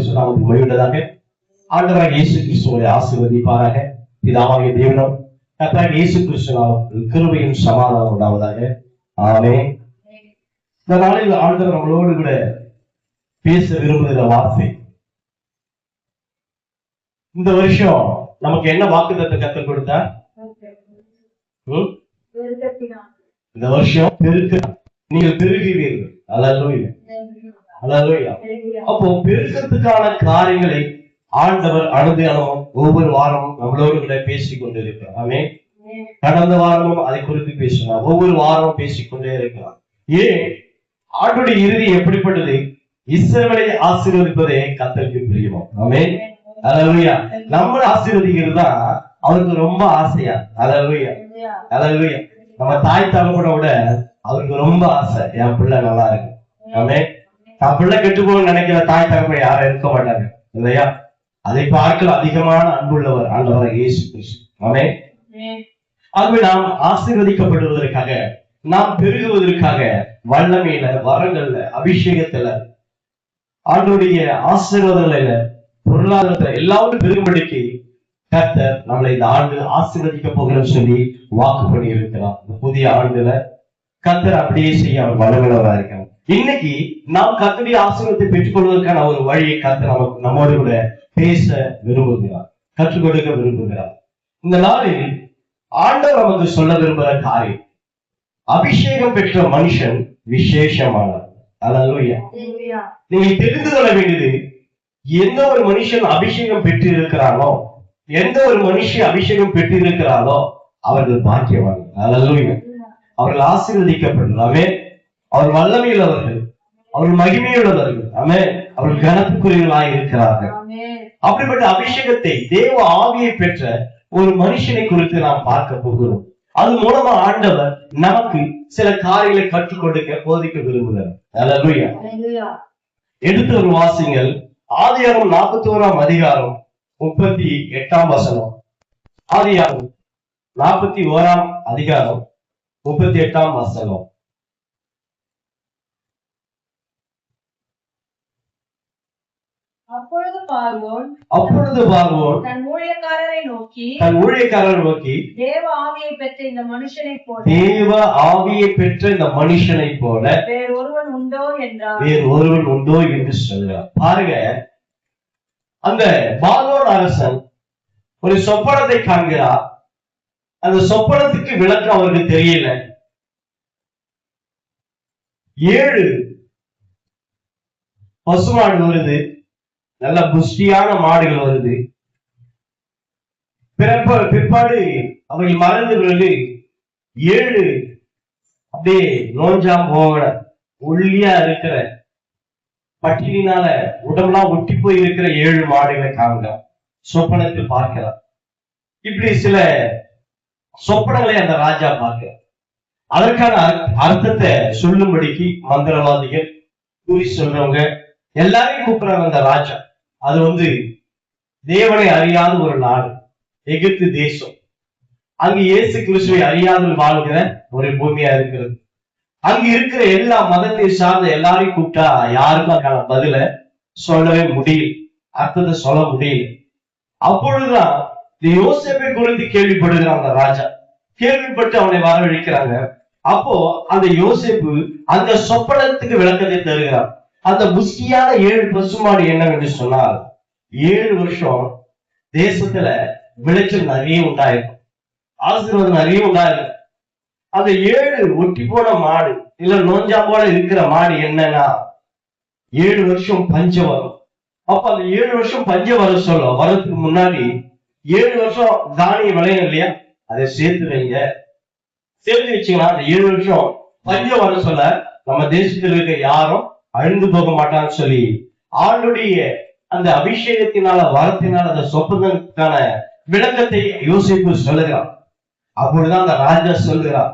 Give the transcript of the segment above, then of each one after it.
பரிசுத்த நாமத்துக்கு மகிழ்ந்ததாக. ஆண்டவராகிய இயேசு கிறிஸ்துவை ஆசீர்வதிப்பாராக. பிதாவாகிய தேவனும் கர்த்தராகிய இயேசு கிறிஸ்துவின் கிருபையும் சமாதானம் உண்டாவதாக. ஆமென். இந்த நாளில் ஆண்டவர் நம்மளோடு கூட பேச விரும்புகிற வார்த்தை, இந்த வருஷம் நமக்கு என்ன வாக்குத்தத்தத்தை கற்றுக் கொடுத்தார்? இந்த வருஷம் நீங்கள் பெருகுவீர்கள். அல்லேலூயா, அல்லேலூயா. அப்போ பெருக்கத்துக்கான காரியங்களை ஆண்டவர் அனுதினமும் ஒவ்வொரு வாரமும் நம்மளோடு கூட பேசிக் கொண்டிருக்கிறார். ஆமென். கடந்த வாரமும் அதை குறித்து பேசினார், ஒவ்வொரு வாரமும் பேசிக்கொண்டே இருக்கிறார். ஏன்? ஆண்டுடைய இறுதி எப்படிப்பட்டது? இஸ்ரவேலை ஆசீர்வதிப்பதே கர்த்தருக்கு பிரியமா. ஆமென். அல்லேலூயா. நம்மளை ஆசீர்வதிக்கிறது தான் அவருக்கு ரொம்ப ஆசையா. அல்லேலூயா, அல்லேலூயா. நம்ம தாய் தகப்பனை விட அவருக்கு ரொம்ப ஆசை, என் பிள்ளை நல்லா இருக்கு. ஆமென். நான் பிள்ளை கெட்டு போகணும்னு நினைக்கிற தாய் தகப்பன் யாரும் இருக்க மாட்டாங்க இல்லையா? அதை பார்க்க அதிகமான அன்புள்ளவர் ஆண்டவராகிய இயேசு கிறிஸ்து. ஆமென். ஆகவே நாம் ஆசீர்வதிக்கப்படுவதற்காக, நாம் பெருகுவதற்காக வல்லமையில, வரங்கள்ல, அபிஷேகத்துல, ஆண்டவருடைய ஆசீர்வாதங்கள்ல, பொருளாதாரத்துல எல்லாரும் பெருகும்படிக்கு கர்த்தர் நம்மளை இந்த ஆண்டு ஆசீர்வதிக்க போகிறோம்னு சொல்லி வாக்கு பண்ணி இருக்கிறார். இந்த புதிய ஆண்டுல கர்த்தர் அப்படியே செய்ய அவர் வல்லமையுள்ளவராக இருக்கிறார். இன்னைக்கு நாம் கர்த்தருடைய ஆசீர்வாதத்தை பெற்றுக் கொள்வதற்கான ஒரு வழியை கர்த்தர் நமக்கு நம்மோடு கூட பேச விரும்புகிறார், கற்றுக் கொடுக்க விரும்புகிறார். இந்த நாளில் ஆண்டவர் நமக்கு சொல்ல விரும்புகிற காரியம், அபிஷேகம் பெற்ற மனுஷன் விசேஷமானவர். அல்லேலூயா. நீங்கள் தெரிந்து கொள்ள வேண்டியது, எந்த ஒரு மனுஷன் அபிஷேகம் பெற்று இருக்கிறானோ, எந்த ஒரு மனுஷன் அபிஷேகம் பெற்று இருக்கிறானோ அவர்கள் பாக்கியவான்கள். அல்லேலூயா. அவர்கள் ஆசீர்வதிக்கப்படுறாமே, அவர் வல்லமையுள்ளவர்கள், அவர்கள் மகிமையுள்ளவர்கள். ஆமென். அவர்கள் கனத்துக்குரியவர்களாய் இருக்கிறார்கள். அப்படிப்பட்ட அபிஷேகத்தை, தேவ ஆவியை பெற்ற ஒரு மனுஷனை குறித்து நாம் பார்க்க போகிறோம். அது மூலமா ஆண்டவர் நமக்கு சில காரியங்களை கற்றுக் கொடுக்க, போதிக்க விரும்புகிறார். அல்லேலூயா. எடுத்து ஒரு வாசிங்கள். ஆதியாகமம் 41ஆம் அதிகாரம் 38ஆம் வசனம். ஆதியாகமம் 41ஆம் அதிகாரம் 38ஆம் வசனம். அப்பொழுது பார்வோன் தன் ஊழியக்காரரை நோக்கி தேவ ஆவியை பெற்ற இந்த மனுஷனை போல வேறு ஒருவன் உண்டோ என்று சொல்றார். பாருங்க, அந்த பார்வோன் அரசன் ஒரு சொப்பனத்தை காண்கிறார். அந்த சொப்பனத்துக்கு விளக்கம் அவருக்கு தெரியல. 7 பசுமாடு வருது, நல்ல புஷ்டியான மாடுகள் வருது. பிற்பாடு அவை மறந்து பிறகு 7 அப்படியே நோஞ்சாம் போக ஒல்லியா இருக்கிற, பட்டினினால உடம்பெல்லாம் ஒட்டி போய் இருக்கிற 7 மாடுகளை காண்கிறார், சொப்பனத்தில் பார்க்கிறார். இப்படி சில சொப்பனங்களை அந்த ராஜா பார்க்கிறார். அதற்கான அர்த்தத்தை சொல்லும்படிக்கு மந்திரவாதிகள், குறி சொல்றவங்க எல்லாரையும் கூப்பிடுறாங்க அந்த ராஜா. அது தேவனை அறியாத ஒரு நாடு, எகிப்து தேசம். அங்கு இயேசு கிறிஸ்துவை அறியாத வாழ்கிற ஒரு பூமியா இருக்கிறது. அங்கு இருக்கிற எல்லா மதத்தை சார்ந்த எல்லாரையும் கூப்பிட்டா யாருக்கும் அதுக்கான பதில சொல்லவே முடியல, அர்த்தத்தை சொல்ல முடியல. அப்பொழுதுதான் யோசேப்பை குறித்து கேள்விப்படுகிறான் அந்த ராஜா. கேள்விப்பட்டு அவனை வரவழைக்கிறாங்க. அப்போ அந்த யோசேப்பு அந்த சொப்பனத்துக்கு விளக்கத்தை தருகிறார். அந்த புஷ்டியான 7 பசுமாடு என்னவென்று சொன்னால், 7 வருஷம் தேசத்துல விளைச்சல் நிறைய உண்டாயிருக்கும், ஆசீர்வாதம் நிறைய உண்டாயிருக்கும். அந்த 7 ஒட்டி போன மாடு இல்ல நோஞ்சா போல இருக்கிற மாடு என்னன்னா, 7 வருஷம் பஞ்சம் வரும். அப்ப அந்த 7 வருஷம் பஞ்சம் வரதுக்கு முன்னாடி 7 வருஷம் தானியம் விளையும் இல்லையா, அதை சேர்த்து வைங்க. சேர்த்து வச்சீங்கன்னா அந்த 7 வருஷம் பஞ்சம் வர சொல்ல நம்ம தேசத்தில் இருக்க யாரும் அழிந்து போக மாட்டான்னு சொல்லி ஆண்டுடைய அந்த அபிஷேகத்தினால, வரத்தினால அந்த சொப்பனத்துக்கான விளக்கத்தை யோசிப்பு சொல்லுகிறார். அப்பொழுதுதான் அந்த ராஜா சொல்லுகிறார்,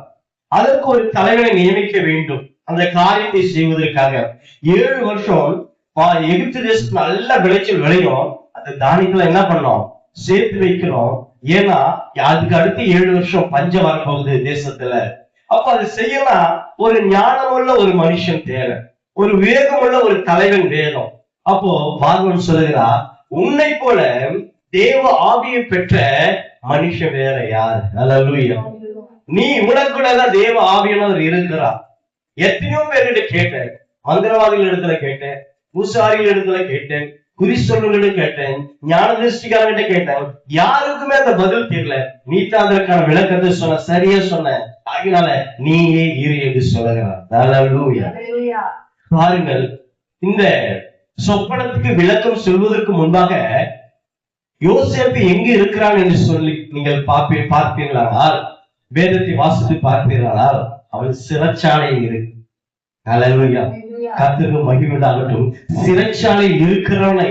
அதற்கு ஒரு தலைவனை நியமிக்க வேண்டும். அந்த காரியத்தை செய்வதற்காக 7 வருஷம் எகிப்து தேசத்துக்கு நல்ல விளைச்சல் விளையும். அந்த தானியத்துல என்ன பண்ணோம், சேர்த்து வைக்கணும். ஏன்னா அதுக்கு அடுத்து 7 வருஷம் பஞ்சம் வரப்போகுது தேசத்துல. அப்ப அது செய்யலாம் ஒரு ஞானமுள்ள ஒரு மனுஷன் தேவை, ஒரு விவேகமுள்ள ஒரு தலைவன் வேணும். அப்போ பார்வோன் சொல்லுகிறார், உன்னை போல தேவ ஆவியை பெற்ற மனுஷன் வேற யாரு? அல்லேலூயா. நீ உனக்குள்ளதான் தேவ ஆவியானவர் இருக்கிறார். எத்தனையோ பேர்கிட்ட கேட்டேன், மந்திரவாதிகள் இடத்துல கேட்டேன், பூசாரிகள் இடத்துல கேட்டேன், குறிச்சொல்களிடம் கேட்டேன், ஞான திருஷ்டிக்காரங்கிட்ட கேட்டேன். யாருக்குமே அந்த பதில் தெரியல. நீ தான் அதற்கான விளக்கத்தை சொன்ன, சரியா சொன்ன. அதனால நீயே இரு என்று சொல்லுகிறார். அல்லேலூயா. பாருங்கள், இந்த சொப்பனத்துக்கு விளக்கம் சொல்வதற்கு முன்பாக யோசேப்பு எங்கு இருக்கிறான் என்று சொல்லி நீங்கள் பார்ப்பீர்களானால், வேதத்தை வாசித்து பார்ப்பீர்களானால், அவன் சிறைச்சாலையில் இருக்கு. அல்லேலூயா. கர்த்தருக்கு மகிமை உண்டாகட்டும். சிறைச்சாலையில் இருக்கிறவனை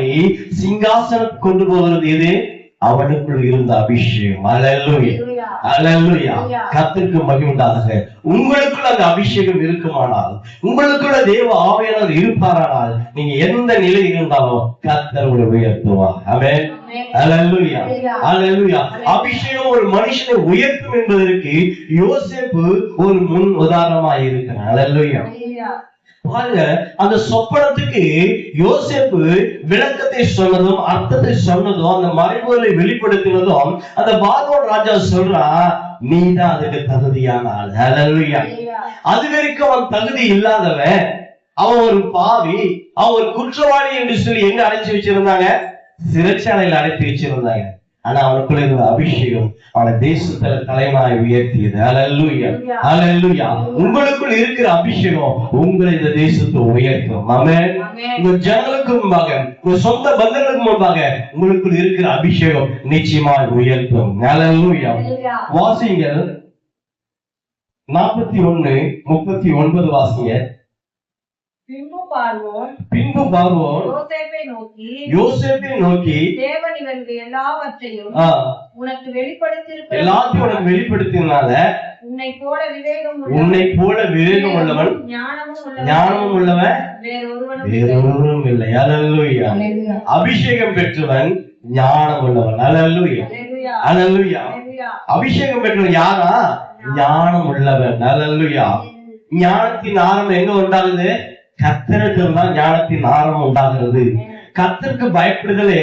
சிங்காசனம் கொண்டு போகிறது எது? அவனுக்குள் இருந்த அபிஷேகம். அல்லேலூயா. அல்லேலூயா. கர்த்தருக்கு மகிமை உண்டாக. உங்களுக்குள்ள அந்த அபிஷேகம் இருக்குமானால், உங்களுக்குள்ள தேவ ஆவியானவர் இருப்பாரானால், நீங்க எந்த நிலையில் இருந்தாலும் கர்த்தர் உங்களை உயர்த்துவார். ஆமென். அல்லேலூயா. அல்லேலூயா. அபிஷேகம் ஒரு மனுஷனை உயர்த்தும் என்பதற்கு யோசேப்பு ஒரு முன் உதாரணமாக இருக்கிறார். அல்லேலூயா. பாருங்க, அந்த சொப்பனத்துக்கு யோசேப்பு விளக்கத்தை சொன்னதும் அர்த்தத்தை சொன்னதும் அந்த மறைபொருளை வெளிப்படுத்தினதும் அந்த பார்வோன் ராஜா சொல்றான், நீதான் அதுக்கு தகுதியான ஆள். அல்லேலூயா. அது வரைக்கும் அவன் தகுதி இல்லாதவன், அவன் ஒரு பாவி, அவன் ஒரு குற்றவாளி என்று சொல்லி எங்க அடைச்சு வச்சிருந்தாங்க? சிறைச்சாலையில் அடைத்து வச்சிருந்தாங்க. ஆனா அவனுக்குள்ள இருந்த அபிஷேகம் அவனை தேசத்துல தலைவனாய் உயர்த்தியது. அல்லேலூயா. அல்லேலூயா. உங்களுக்குள் இருக்கிற அபிஷேகம் உங்களை இந்த தேசத்தை உயர்த்தும். ஆமென். உங்க ஜனங்களுக்கு முன்பாக, உங்க சொந்த பந்தங்களுக்கு முன்பாக உங்களுக்குள் இருக்கிற அபிஷேகம் நிச்சயமாய் உயர்த்தும். அல்லேலூயா. வாசிங்கள் 41:39 வாசிங்க. பின்பு பார்வோன் யோசேப்பை நோக்கி தேவன் இவனுக்கு எல்லாவற்றையும் உனக்கு வெளிப்படுத்தினால உன்னை போல விவேகம் உள்ளவன் ஞானமும் உள்ளவன் வேறொருவரும் இல்லை. அல்லேலூயா. அபிஷேகம் பெற்றவன் ஞானம் உள்ளவன். அல்லேலூயா. அல்லேலூயா. அபிஷேகம் பெற்றவன் யாரா? ஞானம் உள்ளவன். அல்லேலூயா. ஞானத்தின் ஆரம்பம் எங்க உண்டாகுது? கர்த்தருக்கு தான் ஞானத்தின் ஆரம்பம் உண்டாகிறது. கர்த்தருக்கு பயப்படுதலே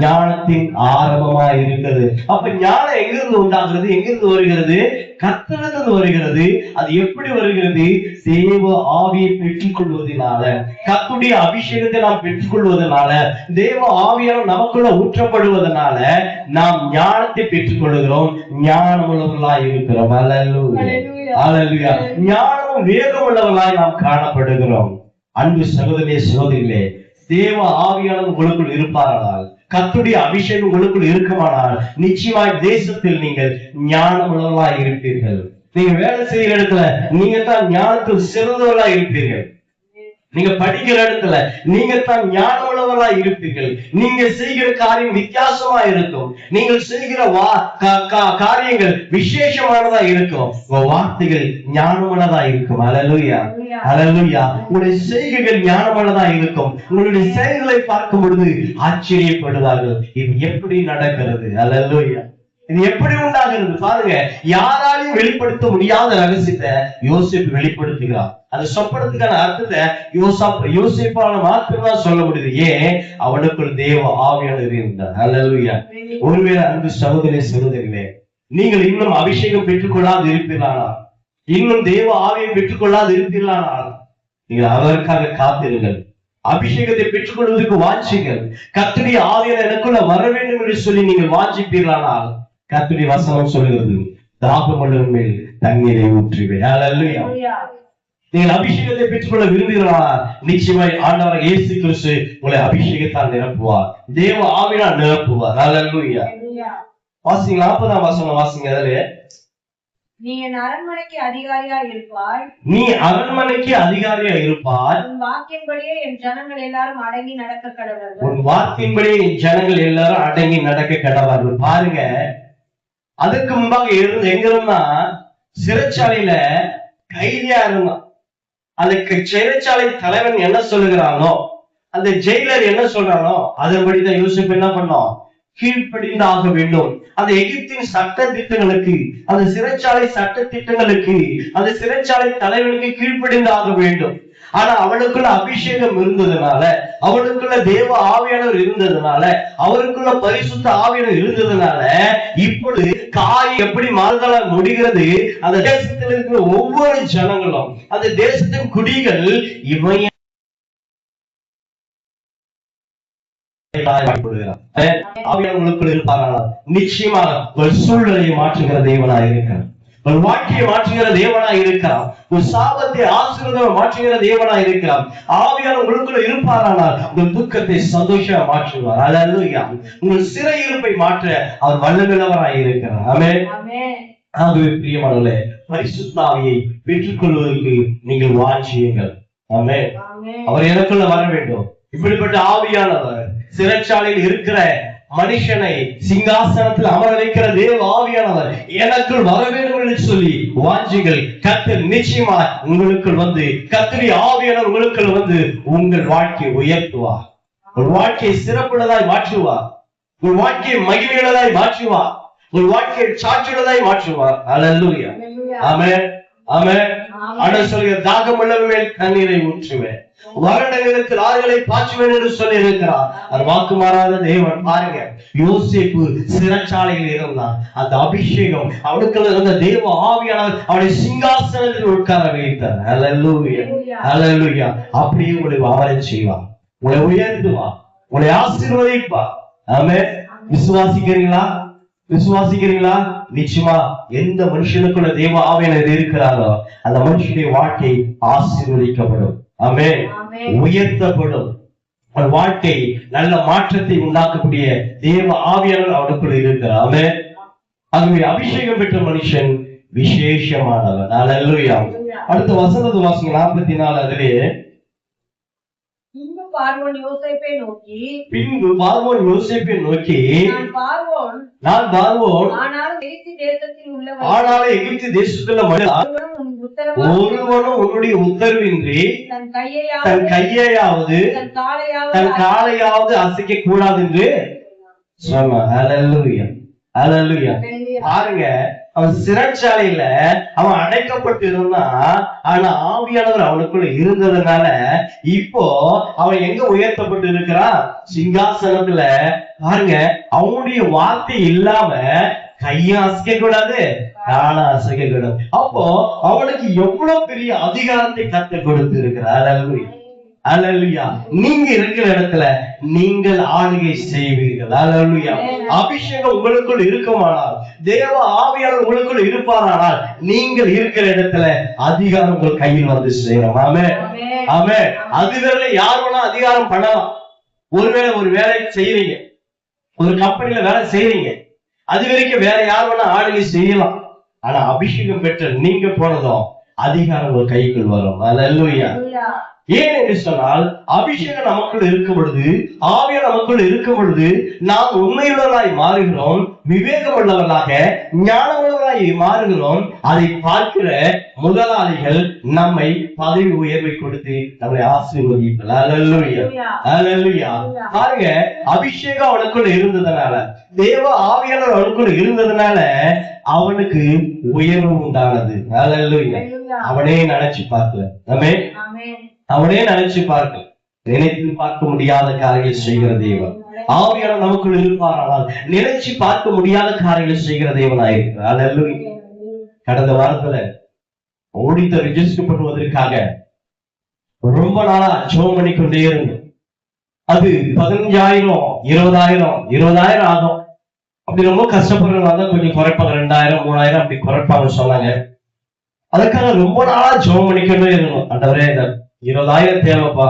ஞானத்தின் ஆரம்பமா இருக்கிறது. அப்ப ஞானம் எங்கிருந்து உண்டாகிறது? எங்கிருந்து வருகிறது? கர்த்தரிலிருந்து வருகிறது. அது எப்படி வருகிறது? தேவ ஆவியை பெற்றுக் கொள்வதனால, கர்த்தருடைய அபிஷேகத்தை நாம் பெற்றுக் கொள்வதனால, தேவ ஆவியால் நமக்குள்ள ஊற்றப்படுவதனால நாம் ஞானத்தை பெற்றுக் கொள்கிறோம். ஞானம் உள்ளவர்களாய் இருக்கிறோம். அல்லேலூயா. அல்லேலூயா. ஞானமும் வேகம் உள்ளவர்களாய் நாம் காணப்படுகிறோம். அன்பு சகோதரனே, சகோதரிகளே, தேவ ஆவியானவர் உங்களுக்குள் இருப்பாரானால், கர்த்தருடைய அபிஷேகம் உங்களுக்குள் இருக்குமானால், நிச்சயமாய் தேசத்தில் நீங்கள் ஞானம் உள்ளவர்களாய் இருப்பீர்கள். நீங்க வேலை செய்கிற இடத்துல நீங்க தான் ஞானத்தில் சிறந்தவர்களா இருப்பீர்கள். நீங்க படிக்கிற இடத்துல நீங்க தான் ஞானம் உள்ளவர்களா இருப்பீர்கள். நீங்க செய்கிற காரியம் வித்தியாசமா இருக்கும். நீங்கள் செய்கிற காரியங்கள் விசேஷமானதா இருக்கும். உங்க வார்த்தைகள் ஞானமானதா இருக்கும். அல்லேலூயா. அல்லேலூயா. உங்களுடைய செய்கைகள் ஞானமானதா இருக்கும். உங்களுடைய செயல்களை பார்க்கும் பொழுது ஆச்சரியப்படுவார்கள். இது எப்படி நடக்கிறது? அல்லேலூயா. இது எப்படி உண்டாகிறது? பாருங்க, யாராலையும் வெளிப்படுத்த முடியாத ரகசியத்தை யோசேப்பு வெளிப்படுத்துகிறார். அந்த சொப்பனத்துக்கான அர்த்தத்தை யோசேப்பால மாத்திரம் சொல்ல முடியுது. ஏன்? அவனுக்குள் தேவ ஆவியானவர் இருந்தார். அல்லேலூயா. ஒருவேளை அன்பு சகோதரிகளே, நீங்கள் இன்னும் அபிஷேகம் பெற்றுக் கொள்ளாது இருப்பீர்களானால், இன்னும் தேவ ஆவியை பெற்றுக் கொள்ளாது இருப்பீர்களானால், நீங்கள் அதற்காக காத்திருங்கள். அபிஷேகத்தை பெற்றுக் கொள்வதற்கு வாஞ்சிங்கள். கர்த்தருடைய ஆவியானவர் எனக்குள்ள வர வேண்டும் என்று சொல்லி நீங்கள் வாஞ்சிப்பீர்களானால், கர்த்தருடைய வசனம் சொல்லுகிறது, தாகம் உள்ளவன் மேல் தண்ணீரை ஊற்றுவேன். அல்லேலூயா. நீங்கள் அபிஷேகத்தை பெற்றுக்கொள்ள விரும்புகிறீர்களா? நிச்சயமாய் ஆண்டவர் இயேசு கிறிஸ்து உங்களை அபிஷேகத்தால் நிரப்புவார். தேவ ஆவியால் நிரப்புவார். அல்லேலூயா. வாசிங்க 40ஆம் வசனம் வாசிங்க. அதிலே நீ என் அரண்மனைக்கு அதிகாரியா இருப்பாய். நீ அரண்மனைக்கு அதிகாரியா இருப்பாய். உன் வாக்கின்படியே என் ஜனங்கள் எல்லாரும் அடங்கி நடக்க கடவர்கள். உன் வாக்கின்படியே என் ஜனங்கள் எல்லாரும் அடங்கி நடக்க கடவர்கள். பாருங்க, அதுக்கு முன்பாக இருந்து எங்க இருந்தா? சிறைச்சாலையில கைதியா இருந்தான். அந்த சிறைச்சாலை தலைவன் என்ன சொல்லுகிறானோ, அந்த ஜெயிலர் என்ன சொல்றானோ அதன்படிதான் யோசேப்பு என்ன பண்ணோம்? கீழ்ப்படிந்தாக வேண்டும். அந்த எகிப்தின் சட்ட திட்டங்களுக்கு, அந்த சிறைச்சாலை சட்ட திட்டங்களுக்கு, அந்த சிறைச்சாலை தலைவனுக்கு கீழ்ப்படிந்தாக வேண்டும். ஆனா அவனுக்குள்ள அபிஷேகம் இருந்ததுனால, அவனுக்குள்ள தேவ ஆவியானவர் இருந்ததுனால, அவருக்குள்ள பரிசுத்த ஆவியானவர் இருந்ததுனால இப்பொழுது காய் எப்படி மாறுதலா முடிகிறது. அந்த தேசத்தில் இருக்கிற ஒவ்வொரு ஜனங்களும், அந்த தேசத்தின் குடிகள் இவன் ஆவியானவர்களுக்குள் இருப்பார்கள். நிச்சயமாக ஒரு சூழ்நிலையை மாற்றுகிற தேவனாய் இருக்கிறார். ஒரு வாழ்க்கையை மாற்றுகிற தேவனாய் இருக்கிறார். ஒரு சாபத்தை ஆசீர்வாதம் மாற்றுகிற தேவனாய் இருக்கிறார். ஆவியானவர்களுக்குள்ள இருப்பாரானால் உங்கள் துக்கத்தை சந்தோஷமா மாற்றுவார். அல்லேலூயா. உங்கள் சிறையிருப்பை மாற்ற அவர் வல்லமையுள்ளவராய் இருக்கிறார். ஆமென். ஆகவே பிரியமானவர்களே, பரிசுத்த ஆவியை பெற்றுக்கொள்வதற்கு நீங்கள் வாஞ்சியுங்கள். ஆமென். அவர் எனக்குள்ள வர வேண்டும். இப்படிப்பட்ட ஆவியானவர் சிறைச்சாலையில் இருக்கிற மனுஷனை சிங்காசனத்தில் அமர வைக்கிற தேவ ஆவியானவர் எனக்குள் வர வேண்டும் என்று சொல்லி வாஞ்சிகள். கர்த்தர் நிச்சயமா உங்களுக்குள் வந்து, கர்த்தருடைய ஆவியானவர் உங்களுக்குள் வந்து உங்கள் வாழ்க்கையை உயர்த்துவார். உங்கள் வாழ்க்கையை சிறப்புள்ளதாய் மாற்றுவார். உங்கள் வாழ்க்கையை மகிமையுள்ளதாய் மாற்றுவார். உங்கள் வாழ்க்கையை சாட்சியுள்ளதாய் மாற்றுவார். அல்லேலூயா. ஆமென். ஆமென். ஆண்டவர் சொல்கிற தாகம் உள்ளவன் மேல் தண்ணீரை ஊற்றுவேன், வறண்ட நிலத்தில் ஆறுகளை பாய்ச்சுவேன் என்று சொல்லி இருக்கிறார். அது வாக்கு மாறாத தேவன். பாருங்க, யோசேப்பு சிறைச்சாலையில் இருந்தான். அந்த அபிஷேகம் அவனுக்கு இருந்த தேவ ஆவியானவர் அவனை சிங்காசனத்தில் உட்கார வைத்தார். அல்லேலூயா. அல்லேலூயா. அப்படியே உங்களை அவரை செய்வார், உங்களை உயர்த்துவார், உங்களை ஆசீர்வதிப்பார். ஆமென். விசுவாசிக்கிறீங்களா? விசுவாசிக்கிறீங்களா? நிச்சயமா எந்த மனுஷனுக்குள்ள தேவ ஆவியானவர் இருக்கிறாரோ அந்த மனுஷனுடைய வாழ்க்கை ஆசீர்வதிக்கப்படும். ஆமென். உயர்த்தப்படும். வாழ்க்கை நல்ல மாற்றத்தை உண்டாக்கக்கூடிய தேவ ஆவியானவர் அவனுக்குள்ள இருக்கிறார். ஆமென். ஆகவே அபிஷேகம் பெற்ற மனுஷன் விசேஷமானவர். அல்லேலூயா. அடுத்த வசனத்தை வாசிங்க, 44. அதிலே பின்பு பார்வோன் யோசேப்பை நோக்கி நான் பார்வோன் ஆனாலும் எகிப்து தேசத்தில் ஒருவனும் உன்னுடைய உத்தரவின்றி தன் கையையாவது தன் காலையாவது அசைக்க கூடாது என்று சொன்னான். அல்லேலூயா. அல்லேலூயா. பாருங்க, அவன் சிறைச்சாலையில அவன் அடைக்கப்பட்டு இருந்தான். ஆனா ஆவியானவர் அவனுக்குள்ள இருந்ததுனால இப்போ அவன் எங்க உயர்த்தப்பட்டு இருக்கிறான்? சிங்காசனத்துல. பாருங்க, அவனுடைய வார்த்தை இல்லாம கையும் அசைக்க கூடாது, காலம் அசைக்க கூடாது. அப்போ அவனுக்கு எவ்வளவு பெரிய அதிகாரத்தை கற்றுக் கொடுத்து இருக்கிறார். அல்லேலூயா. நீங்க இருக்கிற இடத்துல நீங்கள் ஆளுகை செய்வீர்கள். அல்லேலூயா. அபிஷேகம் உங்களுக்குள் இருக்குமானால், தேவ ஆவியானவர் உங்களுக்குள் இருப்பாரானால், நீங்கள் இருக்கிற இடத்துல அதிகாரம் உங்கள் கையில் வந்து சேரும். ஆமென். ஆமென். அதுவரை யார் வேணா அதிகாரம் பண்ணலாம். ஒருவேளை ஒரு வேலை செய்யறீங்க, ஒரு கம்பெனில வேலை செய்யறீங்க, அது வரைக்கும் வேற யார் வேணா ஆளுகை செய்யலாம். ஆனா அபிஷேகம் பெற்ற நீங்க போனதும் அதிகாரம் உங்கள் கைக்குள் வரும். அல்லேலூயா. ஏன் என்று சொன்னால், அபிஷேகம் நமக்குள் இருக்கும் பொழுது, ஆவியானவர் நமக்குள் இருக்கும் பொழுது நாம் உண்மையுள்ளவராய் மாறுகிறோம், விவேகம் உள்ளவர்களாக, ஞானமுள்ளவராய் மாறுகிறோம். அதை பார்க்கிற முதலாளிகள் நம்மை பதவி உயர்வை கொடுத்து நம்மை ஆசீர்வதிப்பார். அல்லேலூயா. அல்லேலூயா. பாருங்க, அபிஷேகம் அவனுக்குள்ள இருந்ததுனால, தேவ ஆவியானவர் அவனுக்குள்ள இருந்ததுனால அவனுக்கு உயர்வு உண்டானது. அல்லேலூயா. அவனே நினைச்சு பார்க்கல. ஆமென். அவனே நினைச்சு பார்க்க, நினைத்து பார்க்க முடியாத காரியங்களை செய்கிற தேவன். ஆவியானவர் நமக்குள் இருப்பாரானால் நினைச்சு பார்க்க முடியாத காரியங்களை செய்கிற தேவனாயிருக்கிறார். அல்லேலூயா. கடந்த வாரத்துல ஓடித்த ரெஜிஸ்டர் பண்ணுவதற்காக ரொம்ப நாளா ஜெபம் பண்ணிக்கொண்டே இருந்தோம். அது 15,000 20,000 ஆகும். அப்படி ரொம்ப கஷ்டப்படுறவங்க கொஞ்சம் குறைப்பாங்க, 2,000 3,000 அப்படி குறைப்பாங்கன்னு சொன்னாங்க. அதுக்காக ரொம்ப நாளா ஜெபம் பண்ணிக்கொண்டே இருந்தோம். ஆண்டவரே, 20,000 தேவைப்பா.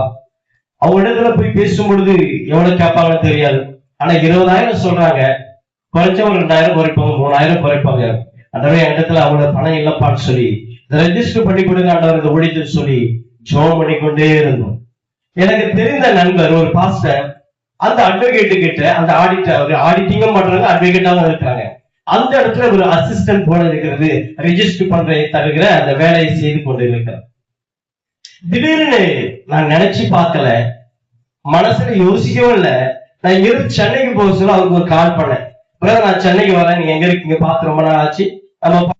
அவங்க இடத்துல போய் பேசும் பொழுது எவ்வளவு கேட்பாங்கன்னு தெரியாது. ஆனா 20,000 சொல்றாங்க, குறைச்சவங்க 2,000 குறைப்பாங்க, 3,000 குறைப்பாங்க. ஆண்டவரே, என் இடத்துல அவ்வளவு பணம் இல்லப்பான்னு சொல்லி ரெஜிஸ்டர் பண்ணி கொடுங்க ஆண்டவர், இந்த ஓடிட்டு சொல்லி ஜெபம் பண்ணிக்கொண்டே இருந்தோம். எனக்கு தெரிந்த நண்பர் ஒரு பாஸ்டர் அந்த அட்வொகேட்டு கிட்ட, அந்த ஆடிட்டிங்கும் பண்றாங்க, அட்வொகேட்டாவும் இருக்கிறாங்க. அந்த இடத்துல ஒரு அசிஸ்டன்ட் போல இருக்கிறது, ரெஜிஸ்டர் பண்ற தருகிற அந்த வேலையை செய்து கொண்டு இருக்கிறார். திடீர்னு நான் நினைச்சு பார்க்கல, மனசுல யோசிக்கவும் இல்லை. நான் இங்கிருந்து சென்னைக்கு போக சொல்ல அவருக்கு ஒரு கால் பண்ணேன். நான் சென்னைக்கு வரேன், நீங்க எங்க இருக்கீங்க, பார்த்து ரொம்ப நாள் ஆச்சு, நம்ம